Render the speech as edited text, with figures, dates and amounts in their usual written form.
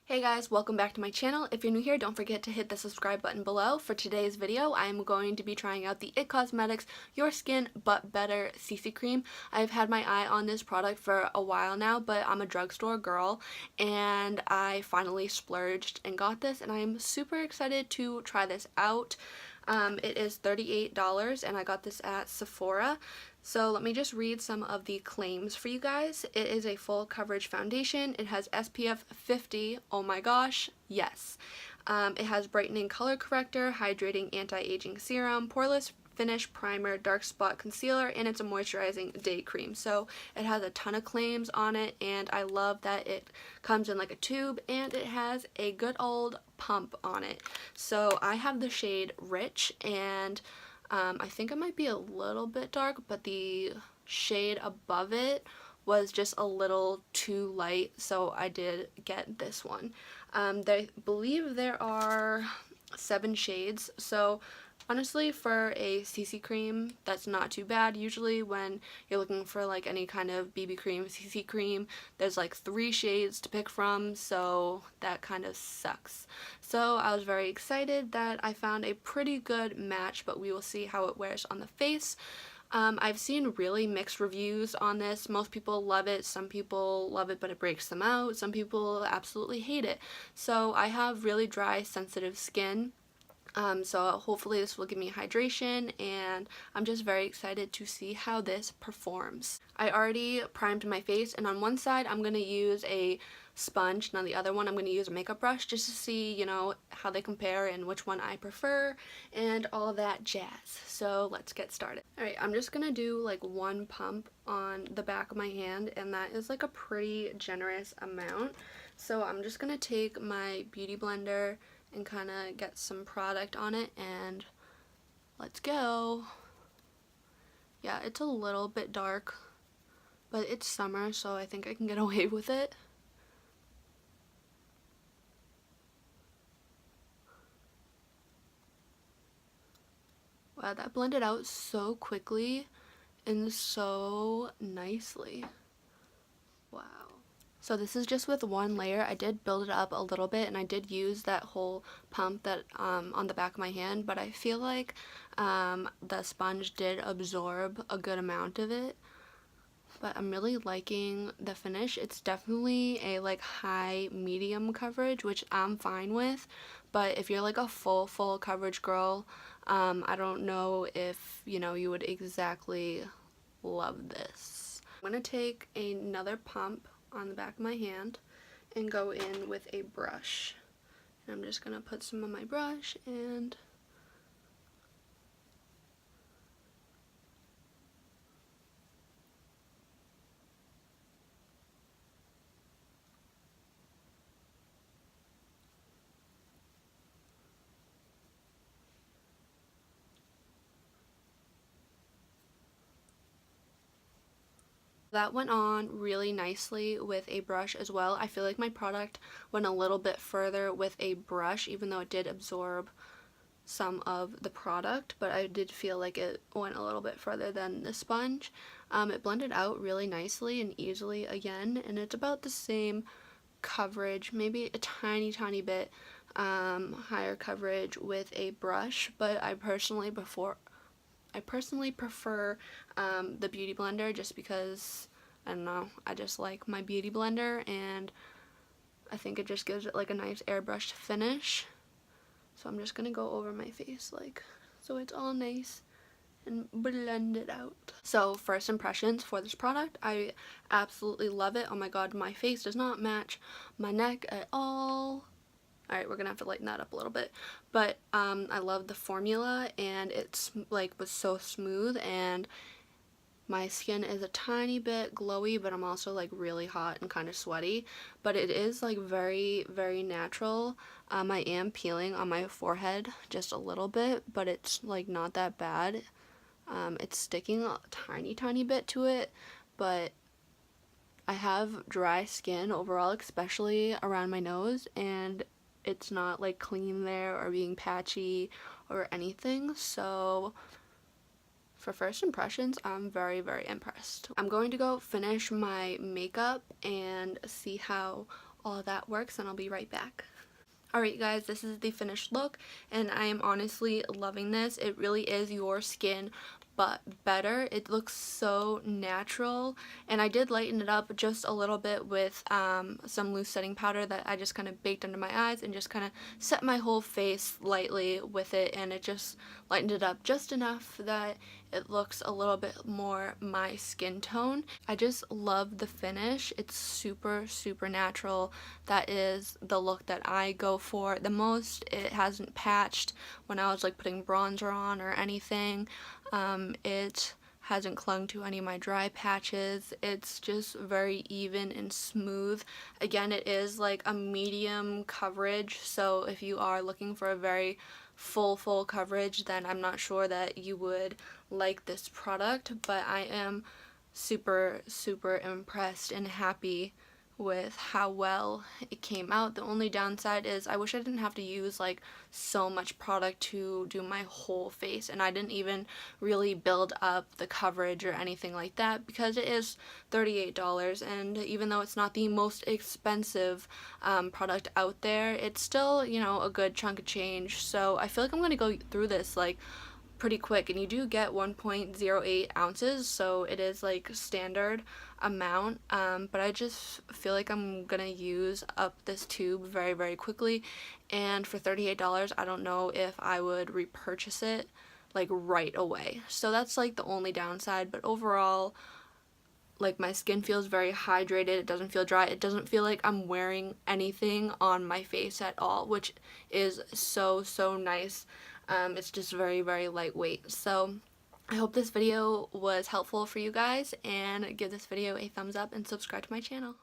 Hey guys, welcome back to my channel. If you're new here, don't forget to hit the subscribe button below. For today's video, I'm going to be trying out the IT Cosmetics Your Skin But Better CC Cream. I've had my eye on this product for a while now, but I'm a drugstore girl and I finally splurged and got this, and I'm super excited to try this out. It is $38 and I got this at Sephora. So let me just read some of the claims for you guys. It is a full coverage foundation. It has SPF 50. Oh my gosh, yes. It has brightening color corrector, hydrating anti-aging serum, poreless finish primer, dark spot concealer, and it's a moisturizing day cream. So it has a ton of claims on it, and I love that it comes in like a tube and it has a good old pump on it. So I have the shade Rich, and I think it might be a little bit dark, but the shade above it was just a little too light, so I did get this one. I believe there are 7 shades, so honestly, for a CC cream, that's not too bad. Usually when you're looking for like any kind of BB cream, CC cream, there's like 3 shades to pick from, so that kind of sucks. So I was very excited that I found a pretty good match, but we will see how it wears on the face. I've seen really mixed reviews on this. Most people love it, some people love it but it breaks them out, some people absolutely hate it. So I have really dry, sensitive skin. So hopefully this will give me hydration, and I'm just very excited to see how this performs. I already primed my face, and on one side I'm going to use a sponge, and on the other one I'm going to use a makeup brush just to see, you know, how they compare and which one I prefer and all that jazz. So let's get started. Alright, I'm just going to do like 1 pump on the back of my hand, and that is like a pretty generous amount. So I'm just going to take my beauty blender and kind of get some product on it, and let's go. Yeah, it's a little bit dark, but it's summer, so I think I can get away with it. Wow, that blended out so quickly and so nicely. Wow. So this is just with 1 layer. I did build it up a little bit, and I did use that whole pump that on the back of my hand, but I feel like the sponge did absorb a good amount of it. But I'm really liking the finish. It's definitely a like high medium coverage, which I'm fine with, but if you're like a full coverage girl, I don't know if, you know, you would exactly love this. I'm gonna take another pump on the back of my hand and go in with a brush. And I'm just gonna put some on my brush and that went on really nicely with a brush as well. I feel like my product went a little bit further with a brush, even though it did absorb some of the product, but I did feel like it went a little bit further than the sponge. It blended out really nicely and easily again, and it's about the same coverage, maybe a tiny bit higher coverage with a brush, but I personally prefer the Beauty Blender just because, I don't know, I just like my Beauty Blender, and I think it just gives it like a nice airbrushed finish. So I'm just going to go over my face like so it's all nice and blended out. So first impressions for this product, I absolutely love it. Oh my god, my face does not match my neck at all. Alright, we're gonna have to lighten that up a little bit. But I love the formula, and it's like was so smooth, and my skin is a tiny bit glowy, but I'm also like really hot and kind of sweaty. But it is like very natural. I am peeling on my forehead just a little bit, but it's like not that bad. It's sticking a tiny bit to it, but I have dry skin overall, especially around my nose, and it's not like clean there or being patchy or anything. So for first impressions, I'm very impressed. I'm going to go finish my makeup and see how all of that works, and I'll be right back. Alright guys, this is the finished look, and I am honestly loving this. It really is your skin, but better. It looks so natural, and I did lighten it up just a little bit with some loose setting powder that I just kind of baked under my eyes and just kind of set my whole face lightly with it, and it just lightened it up just enough that it looks a little bit more my skin tone. I just love the finish. It's super, super natural. That is the look that I go for the most. It hasn't patched when I was like putting bronzer on or anything. It hasn't clung to any of my dry patches. It's just very even and smooth. Again, it is like a medium coverage, so if you are looking for a very full coverage, then I'm not sure that you would like this product, but I am super impressed and happy with how well it came out. The only downside is I wish I didn't have to use like so much product to do my whole face, and I didn't even really build up the coverage or anything like that because it is $38, and even though it's not the most expensive product out there, it's still, you know, a good chunk of change. So I feel like I'm gonna go through this like pretty quick, and you do get 1.08 ounces, so it is like standard amount, but I just feel like I'm gonna use up this tube very quickly, and for $38 I don't know if I would repurchase it like right away. So that's like the only downside, but overall, like, my skin feels very hydrated. It doesn't feel dry. It doesn't feel like I'm wearing anything on my face at all, which is so nice. It's just very lightweight. So I hope this video was helpful for you guys, and give this video a thumbs up and subscribe to my channel.